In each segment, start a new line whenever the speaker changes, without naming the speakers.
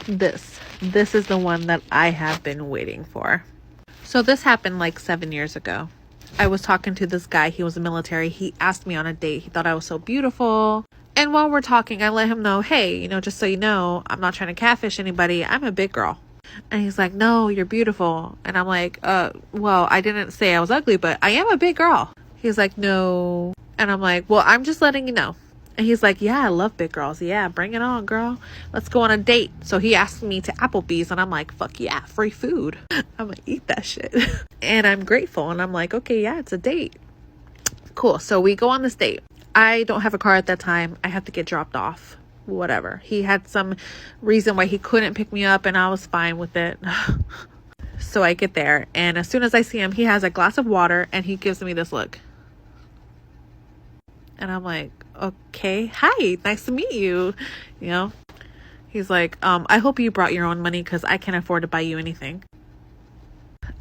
This is the one that I have been waiting for. So this happened like 7 years ago. I was talking to this guy. He was a military. He asked me on a date. He thought I was so beautiful. And while we're talking, I let him know, hey, just so you know, I'm not trying to catfish anybody. I'm a big girl. And he's like, no, you're beautiful. And I'm like, well, I didn't say I was ugly, but I am a big girl. He's like, no. And I'm like, well, I'm just letting you know. And he's like, yeah, I love big girls. Yeah, bring it on, girl. Let's go on a date. So he asked me to Applebee's and I'm like, fuck yeah, free food. I'm gonna eat that shit. And I'm grateful. And I'm like, okay, yeah, it's a date. Cool. So we go on this date. I don't have a car at that time. I have to get dropped off. Whatever. He had some reason why he couldn't pick me up and I was fine with it. So I get there and as soon as I see him, he has a glass of water and he gives me this look. And I'm like, okay, hi, nice to meet you. He's like, I hope you brought your own money because I can't afford to buy you anything.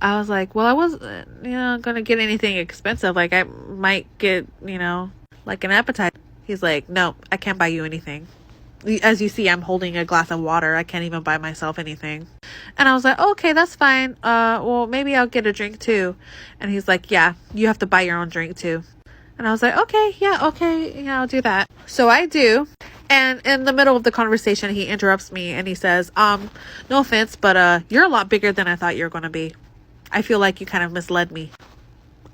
I was like, well, I wasn't, gonna get anything expensive. Like I might get, like an appetite. He's like, no, I can't buy you anything. As you see, I'm holding a glass of water. I can't even buy myself anything. And I was like, okay, that's fine. Well, maybe I'll get a drink too. And he's like, yeah, you have to buy your own drink too. And I was like, okay, I'll do that. So I do. And in the middle of the conversation, he interrupts me and he says, no offense, but you're a lot bigger than I thought you were going to be. I feel like you kind of misled me.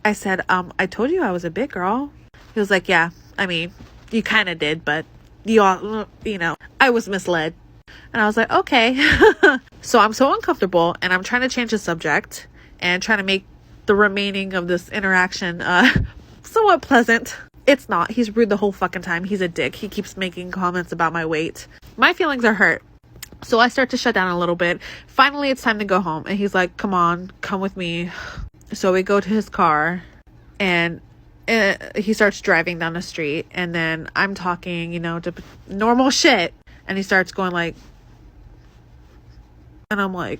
I said, I told you I was a big girl. He was like, yeah, I mean, you kind of did, but I was misled. And I was like, okay. So I'm so uncomfortable and I'm trying to change the subject and trying to make the remaining of this interaction, somewhat pleasant. It's not. He's rude the whole fucking time. He's a dick. He keeps making comments about my weight. My feelings are hurt. So I start to shut down a little bit. Finally, it's time to go home. And he's like, come on, come with me. So we go to his car and he starts driving down the street. And then I'm talking, to normal shit. And he starts going like, and I'm like,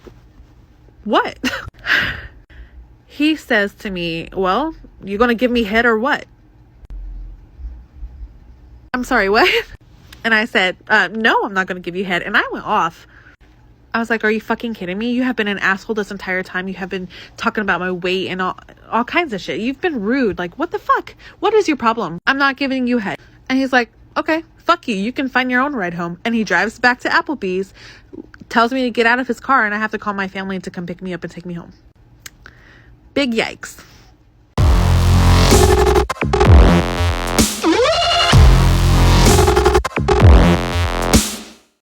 what? He says to me, well, you gonna give me head or what? I'm sorry, what? And I said, no, I'm not gonna give you head. And I went off. I was like, are you fucking kidding me? You have been an asshole this entire time. You have been talking about my weight and all kinds of shit. You've been rude. Like, what the fuck? What is your problem? I'm not giving you head. And he's like, okay, fuck you. You can find your own ride home. And he drives back to Applebee's, tells me to get out of his car, and I have to call my family to come pick me up and take me home. Big yikes.